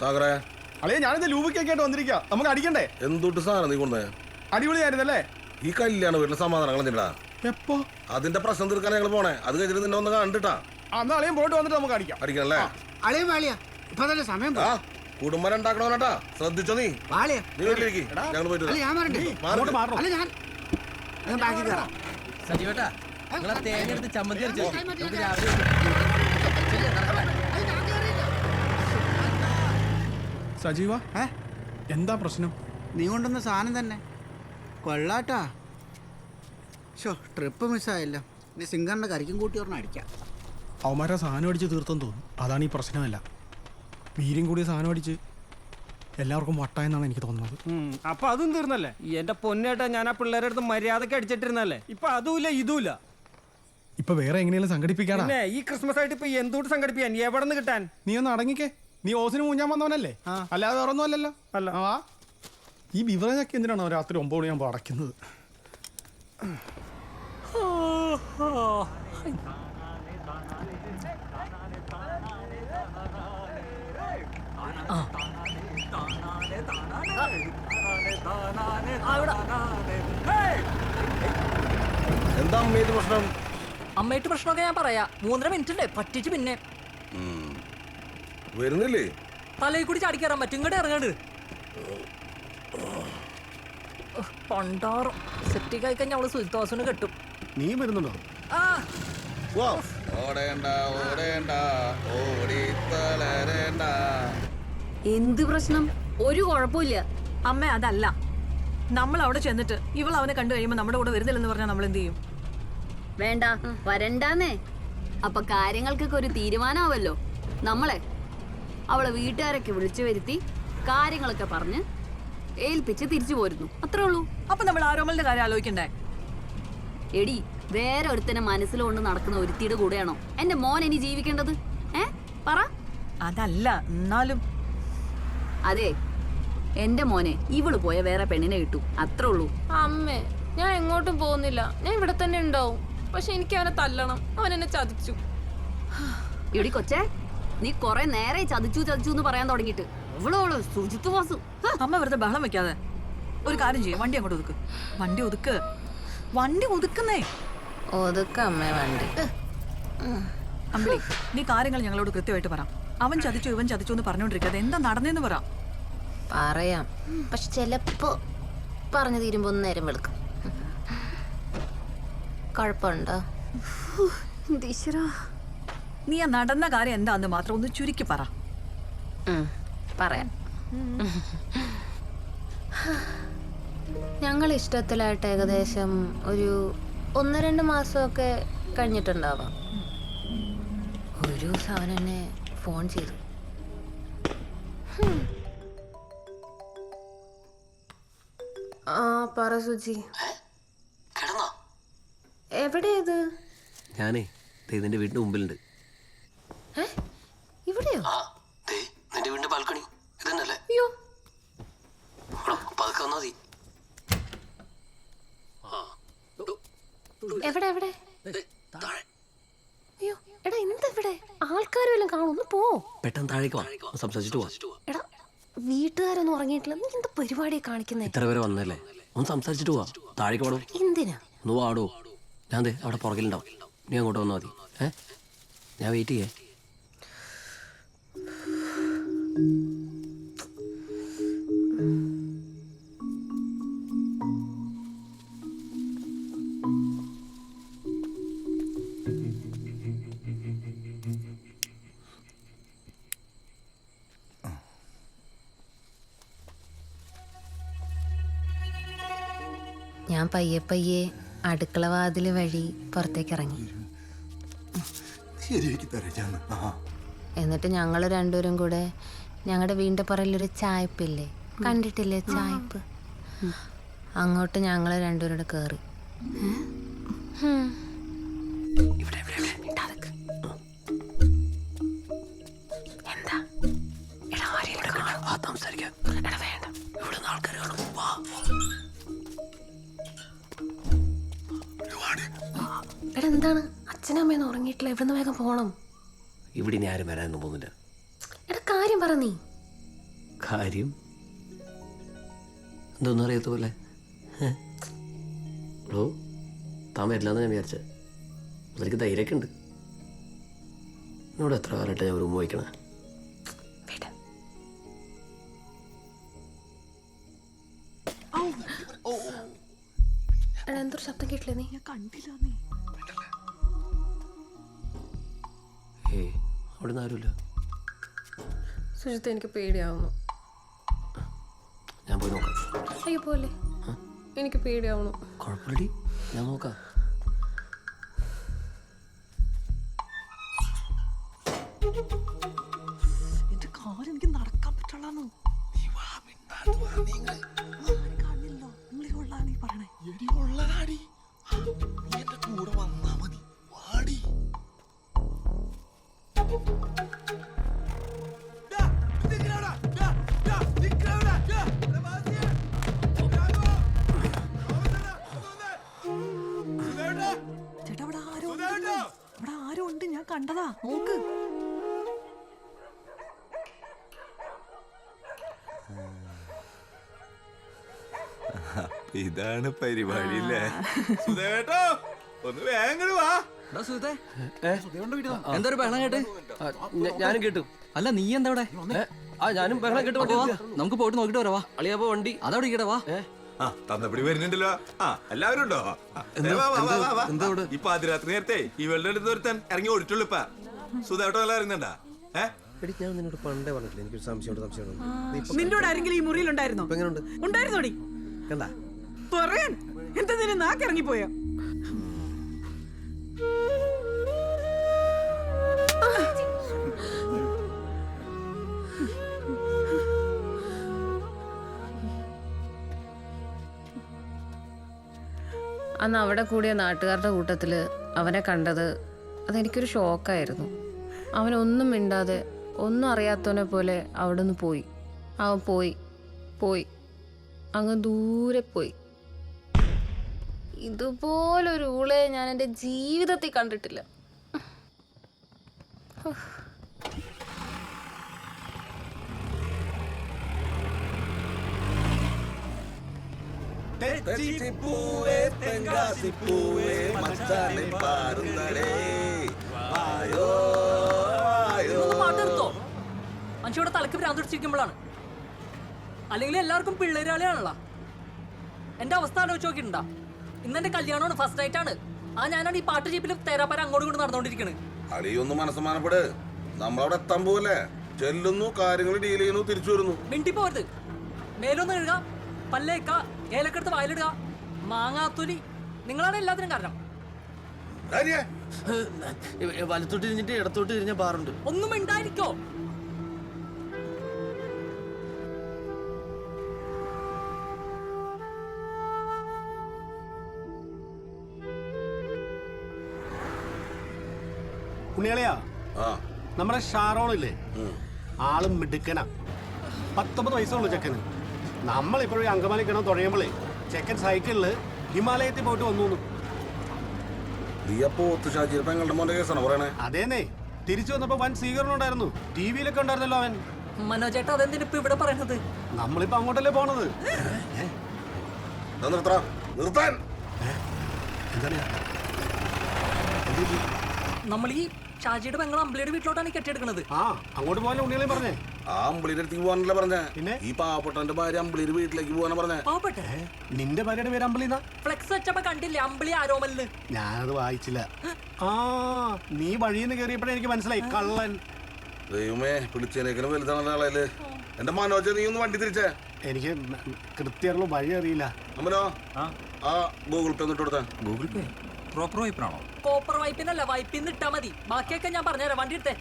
സാഗറേ അളിയ ഞാനിത് ലൂബിക്കൊക്കെ ആയിട്ട് വന്നിരിക്കുക. നമുക്ക് അടിക്കണ്ടേ? എന്തൊട്ട് സാധനം നീ കൊണ്ടേ? അടിപൊളിയായിരുന്നല്ലേ? ഈ കല്യാണ വീട്ടിലെ സമാധാനങ്ങൾ എന്തിനാ? എപ്പോ? അതിന്റെ പ്രശ്നം തീർക്കാൻ ഞങ്ങൾ പോണേ. അത് കഴിഞ്ഞിട്ട് നിന്നെ ഒന്ന് കണ്ടിട്ടാ. അന്ന് അളിയൻ പോയിട്ട് വന്നിട്ട് നമുക്ക് അടിക്കാം. അടിക്കണല്ലേ? അളിയൻ വാളിയാ, ഇപ്പൊ തന്നെ സമയം ആ കുടുംബം ഉണ്ടാക്കണോട്ടാ. ശ്രദ്ധിച്ചോ നീ. വാളിയാ നീ വീട്ടിലേക്ക് ഞങ്ങൾ പോയിട്ട് അല്ല ഞാൻ മാറണ്ടേ? അല്ല ഞാൻ ബാക്കി കയറാം. സജീവേട്ടാ നിങ്ങളെ തേങ്ങ എടുത്ത് ചമ്മന്തി അരച്ചു നമുക്ക് രാവിലെ സജീവ എന്താ പ്രശ്നം? നീ കൊണ്ടുവന്ന സാധനം തന്നെ കൊള്ളാട്ടാ. Show trip മിസ്സായല്ലോ. നീ സിംഗറിന്റെ കരിക്കും കൂട്ടി പറഞ്ഞ അടിക്കാം. അവന്മാരെ സാധനം അടിച്ച് തീർത്തെന്ന് തോന്നുന്നു. അതാണ് ഈ പ്രശ്നമല്ല. വീര്യം കൂടിയ സാധനം അടിച്ച് എല്ലാവർക്കും വട്ടായെന്നാണ് എനിക്ക് തോന്നുന്നത്. അപ്പൊ അതും തീർന്നല്ലേ? എന്റെ പൊന്നേട്ടാ, ഞാൻ ആ പിള്ളേരുടെ അടുത്ത് മര്യാദക്ക് അടിച്ചിട്ടിരുന്നല്ലേ. ഇപ്പൊ അതുമില്ല ഇതുമില്ല. ഇപ്പൊ വേറെ എങ്ങനെയാലും സംഘടിപ്പിക്കാനാ. പിന്നെ ഈ ക്രിസ്മസ് ആയിട്ട് ഇപ്പൊ എന്തുകൊണ്ട് സംഘടിപ്പിക്കാൻ? എവിടെ നിന്ന് കിട്ടാൻ? നീ ഒന്ന് അടങ്ങിക്കേ. നീ ഓസിന് മൂഞ്ഞാൻ വന്നവനല്ലേ? അല്ലാതെ വേറൊന്നും അല്ലല്ലോ. അല്ല. ആ ഈ ബിവറേജൊക്കെ എന്തിനാണോ രാത്രി 9 മണിയാകുമ്പോൾ അടയ്ക്കുന്നത്? എന്താ അമ്മയുടെ പ്രശ്നം? അമ്മയുടെ പ്രശ്നമൊക്കെ ഞാൻ പറയാ. 3.5 മിനിറ്റ് ഉണ്ട് പറ്റിച്ച്. പിന്നെ വരുന്നില്ലേ? തലയിൽ കൂടി ചാടിക്കയറാൻ പറ്റും. ഇങ്ങോട്ട് ഇറങ്ങാണ്ട് പണ്ടാറും സെപ്റ്റിക് ആയി കഴിഞ്ഞാൽ അവള് സുൽത്താസിന് കെട്ടും. നീ വരുന്നുണ്ടോ? ആ ഓടേണ്ട ഓടേണ്ട ഓടിത്തളരേണ്ട. എന്ത് പ്രശ്നം? ഒരു കുഴപ്പമില്ല അമ്മ. അതല്ല, നമ്മൾ അവിടെ ചെന്നിട്ട് ഇവൾ അവനെ കണ്ടു കഴിയുമ്പോൾ നമ്മുടെ കൂടെ വരുന്നില്ലെന്ന് പറഞ്ഞാൽ നമ്മൾ എന്ത് ചെയ്യും? വേണ്ട വരണ്ടാന്നേ. അപ്പൊ കാര്യങ്ങൾക്കൊക്കെ ഒരു തീരുമാനമാവല്ലോ. നമ്മളെ അവളെ വീട്ടുകാരൊക്കെ വിളിച്ചു വരുത്തി കാര്യങ്ങളൊക്കെ പറഞ്ഞ് ഏൽപ്പിച്ച് തിരിച്ചു പോരുന്നു. അത്രേ ഉള്ളൂ. അപ്പൊ നമ്മൾ ആരോമലിന്റെ കാര്യം ആലോചിക്കണ്ടേ? എടി, വേറെ ഒരുത്തനെ മനസ്സിലുകൊണ്ട് നടക്കുന്ന ഒരുത്തിയുടെ കൂടെയാണോ എന്റെ മോൻ ഇനി ജീവിക്കേണ്ടത്? പറ. അതല്ല, എന്നാലും അതെ, എന്റെ മോനെ ഇവള് പോയ വേറെ പെണ്ണിനെ കിട്ടു. അത്രേ ഉള്ളൂ. അമ്മേ, ഞാൻ എങ്ങോട്ടും പോകുന്നില്ല. ഞാൻ ഇവിടെ തന്നെ ഉണ്ടാവും. പക്ഷെ എനിക്ക് അവനെ തല്ലണം. അവൻ എന്നെ ചതിച്ചു. എടി കൊച്ചേ, നീ കൊറേ നേരെ ചതിച്ചു എന്ന് പറയാൻ തുടങ്ങിയിട്ട്. ഇവളോള് സുജിത്ത് വാസു. അമ്മ വെറുതെ ബഹളം വെക്കാതെ ഒരു കാര്യം ചെയ്യും. വണ്ടി അങ്ങോട്ട് ഒതുക്ക്. വണ്ടി ഒതുക്കുന്നേ. ഒതുക്കമ്മേ വണ്ടി. അമ്പിളി, നീ കാര്യങ്ങൾ ഞങ്ങളോട് കൃത്യമായിട്ട് പറ. അവൻ ചതിച്ചു ഇവൻ ചതിച്ചു എന്ന് പറഞ്ഞോണ്ടിരിക്കാതെ എന്താ നടന്നേന്ന് പറ. പറയാം, പക്ഷെ ചിലപ്പോ പറഞ്ഞു തീരുമ്പോ ഒന്ന് നേരം വെളുക്കും. കുഴപ്പമുണ്ടോ? നീ ആ നടന്ന കാര്യം എന്താന്ന് മാത്രം ഒന്ന് ചുരുക്കി പറ. പറയാം. ഞങ്ങൾ ഇഷ്ടത്തിലായിട്ട് ഏകദേശം ഒരു 1-2 മാസമൊക്കെ കഴിഞ്ഞിട്ടുണ്ടാവാം. ഒരു ദിവസം അവൻ എന്നെ ഫോൺ ചെയ്തു. ആ പറ സുജി. എവിടെയത്? ഞാനേ ഇതിന്റെ വീടിന്റെ മുമ്പിലുണ്ട്. ഇവിടെയോ? നിന്റെ വീടിന്റെ ബാൽക്കണി ഇതന്നല്ലേ? അയ്യോ, പതുക്കെ വന്നാ മതി. എവിടെ എവിടെ? അയ്യോ എടാ, എന്തെവിടെ? ആൾക്കാരും എല്ലാം കാണും. ഒന്ന് പോ. പെട്ടെന്ന് താഴേക്ക് വാ, സംസാരിച്ചിട്ട് പോവാ. എടാ, വീട്ടുകാരൊന്നും ഉറങ്ങിയിട്ടില്ല. നീ എന്താ പരിപാടിയെ കാണിക്കുന്നേ? ഇത്ര പേരെ വന്നല്ലേ, ഒന്ന് സംസാരിച്ചിട്ട് പോവാ. താഴേക്ക് പാടോ. എന്തിനാ? ഒന്ന് വാടോ. ഞാൻ അവിടെ പുറകിലുണ്ടാവും. നീ അങ്ങോട്ട് വന്നാൽ മതി. ഞാൻ വെയിറ്റ് ചെയ്യേ. ഞാൻ പയ്യെ അടുക്കള വാതില് വഴി പുറത്തേക്ക് ഇറങ്ങി. എന്നിട്ട് ഞങ്ങൾ രണ്ടുപേരും കൂടെ ഞങ്ങളുടെ വീടിന്റെ പുറകിലൊരു ചായപ്പില്ലേ, കണ്ടിട്ടില്ലേ ചായപ്പ്? അങ്ങോട്ട് ഞങ്ങൾ രണ്ടുപേരും കൂടെ കയറി. എന്താ സംസാരിക്കാം. ഇവിടെ ആൾക്കാർ കാണും. എടാ, എന്താണ്? അച്ഛനമ്മയൊന്നും ഉറങ്ങിയിട്ടില്ല. ഇവിടുന്ന് വേഗം പോണം. ഇവിടെ ഇനി ആരും വരാനൊന്നും പോകുന്നില്ല. എടാ, കാര്യം പറ നീ. കാര്യം എന്തൊന്നും അറിയാത്ത പോലെ. ഹലോ, താൻ വരില്ലെന്ന് ഞാൻ വിചാരിച്ചത്. അതെനിക്ക് ധൈര്യമൊക്കെ ഉണ്ട്. എന്നോട് എത്ര കാലമായിട്ട് ഞാൻ റൂം വയ്ക്കണേ. എന്തൊരു ശബ്ദം കേട്ടില്ലേ നീ? ഏയ്, അവിടെ നിന്ന് ആരുമില്ല. സുജിത്ത്, എനിക്ക് പേടിയാവുന്നു. ഞാൻ പോയി നോക്കാം. അയ്യോ പോലെ, എനിക്ക് പേടിയാവുന്നു. കുഴപ്പമില്ലടി, ഞാൻ നോക്കാം. എന്റെ കാര്യം എനിക്ക് നടക്കാൻ പറ്റുള്ളൂ. ചേട്ടാ, അവിടെ ആരോ ഉണ്ട്, ഞാൻ കണ്ടതാ. നോക്ക്. ഇതാണ് പരിപാടി അല്ലേ? ഒന്ന് വേഗം വാ. എന്തൊരു ബഹളം കേട്ട്? ഞാനും കേട്ടു. അല്ല, നീ എന്താ ഇവിടെ? ഞാനും ബഹളം കേട്ടു. നമുക്ക് പോയിട്ട് നോക്കിട്ട് വരാവാ. അളിയാപ്പോ വണ്ടി അതവിടെ ഇരിക്കട്ടെ, വാ. തന്നപ്പടി വരുന്നുണ്ടല്ലോ. എല്ലാവരും ഉണ്ടോ? ഈ പാതിരാത്രി നേരത്തെ ഇവളുടെ അടുത്ത് ഒരുത്തൻ ഇറങ്ങി ഓടിട്ടുള്ളൂ. ഇപ്പൊ സുധേട്ടോ എല്ലാം ഇറങ്ങണ്ടാ? ഞാൻ നിന്നോട് പണ്ടേ പറഞ്ഞിട്ടില്ല, എനിക്കൊരു സംശയം. നിന്നോട് ആരെങ്കിലും ഈ മുറിയിലുണ്ടായിരുന്നോ? ഉണ്ടായിരുന്നോടി? കണ്ടാ പറയാൻ എന്താ നിന്നെ നാക്കിറങ്ങിപ്പോയോ? അന്ന് അവിടെ കൂടിയ നാട്ടുകാരുടെ കൂട്ടത്തിൽ അവനെ കണ്ടത് അതെനിക്കൊരു ഷോക്കായിരുന്നു. അവനൊന്നും മിണ്ടാതെ ഒന്നും അറിയാത്തവനെ പോലെ അവിടെ നിന്ന് പോയി. അവൻ പോയി അങ്ങ് ദൂരെ പോയി. ഇതുപോലൊരു ഊളെ ഞാൻ എൻ്റെ ജീവിതത്തിൽ കണ്ടിട്ടില്ല. മനുഷ്യയുടെ തലക്ക് ഭ്രാന്തിടിച്ചിരിക്കുമ്പോഴാണ്. അല്ലെങ്കിൽ എല്ലാവർക്കും പിള്ളേരാളിയാണല്ലോ. എന്റെ അവസ്ഥ ആലോചിച്ച് നോക്കിയിട്ടുണ്ടാ? ഇന്നെന്റെ കല്യാണമാണ്, ഫസ്റ്റ് നൈറ്റ് ആണ്. ഞാനാണ് ഈ പാട്ട് ജീപ്പിൽ തേരാപ്പാര അങ്ങോട്ടും ഇങ്ങോട്ട് നടന്നുകൊണ്ടിരിക്കണേ. അളിയൊന്നും മനസ്സമാനപ്പെട്, നമ്മളവിടെ എത്താൻ പോവല്ലേ. ചെല്ലുന്നു, കാര്യങ്ങൾ ഡീൽ ചെയ്യുന്നു, തിരിച്ചു വരുന്നു. മിണ്ടി പോരുത്. മേലൊന്ന് കഴുക, പല്ലേക്ക, ഏലക്കെടുത്ത് വായിലിടുക, മാങ്ങാത്തൊലി. നിങ്ങളാണ് എല്ലാത്തിനും കാരണം. വലത്തോട്ട് തിരിഞ്ഞിട്ട് ഇടത്തോട്ട് തിരിഞ്ഞ ബാറുണ്ട്. ഒന്നും ഉണ്ടായിരിക്കോ? ഉണ്ണിയാളിയാ, നമ്മുടെ ഷാറോണില്ലേ, ആളും മിടുക്കനാ. 19 വയസ്സുള്ളൂ ചെക്കന്. നമ്മളിപ്പോഴും അങ്കമാലി കിണർ തുഴയുമ്പോഴേ ചെക്കൻ സൈക്കിളില് ഹിമാലയത്തിൽ പോയിട്ട് വന്നു. അതേന്നെ, തിരിച്ചു വന്നപ്പോ വൻ സ്വീകരണം ഉണ്ടായിരുന്നു. ടിവിയിലൊക്കെ ഉണ്ടായിരുന്നല്ലോ അവൻ. മനോജേട്ടാ, അതെന്തിനാ ഇപ്പൊ ഇവിടെ പറയുന്നത്? നമ്മളിപ്പോ അങ്ങോട്ടല്ലേ പോണത്. നമ്മൾ ഈ ഷാജിയുടെ പെങ്ങൾ അമ്പിളിയുടെ വീട്ടിലോട്ടാണ് കെട്ടിയെടുക്കുന്നത്. അങ്ങോട്ട് പോകാൻ ഉണ്ണികളെ പറഞ്ഞേ. ആ അമ്പിളിയുടെ അടുത്തേക്ക് പോകാനല്ലേ പറഞ്ഞേ? പിന്നെ ഈ പാവപ്പെട്ടന്റെ ഭാര്യ അമ്പിളിയുടെ വീട്ടിലേക്ക് പോകാനാ പറഞ്ഞേ. പാവപ്പെട്ടെ നിന്റെ ഭാര്യയുടെ പേര് അമ്പിളിന്നാ? ഫ്ലെക്സ് വെച്ചപ്പോ കണ്ടില്ലേ അമ്പിളി ആരോമലിന്? ഞാനത് വായിച്ചില്ല. നീ വഴിന്ന് കയറിയപ്പോഴേ എനിക്ക് മനസ്സിലായി, കള്ളൻ. ദൈവമേ, പിടിച്ചേനേക്കാളും വലുതാണ് ആളല്ലേ. എന്റെ മനോജ്, നീ ഒന്ന് വണ്ടി തിരിച്ചേ. എനിക്ക് കൃത്യമുള്ള വഴി അറിയില്ല. അമ്മനോ, ആ ഗൂഗിൾ പേ ഒന്നിട്ട് കൊടുത്തേ. ഗൂഗിൾ പേ പ്രോപ്പർ വൈപ്പിനാണോ? കോപ്പർ വൈപ്പിനല്ല, വൈപ്പിന്ന് ഇട്ടാ മതി. ബാക്കിയൊക്കെ ഞാൻ പറഞ്ഞുതരാം. വണ്ടി എടുത്തേ.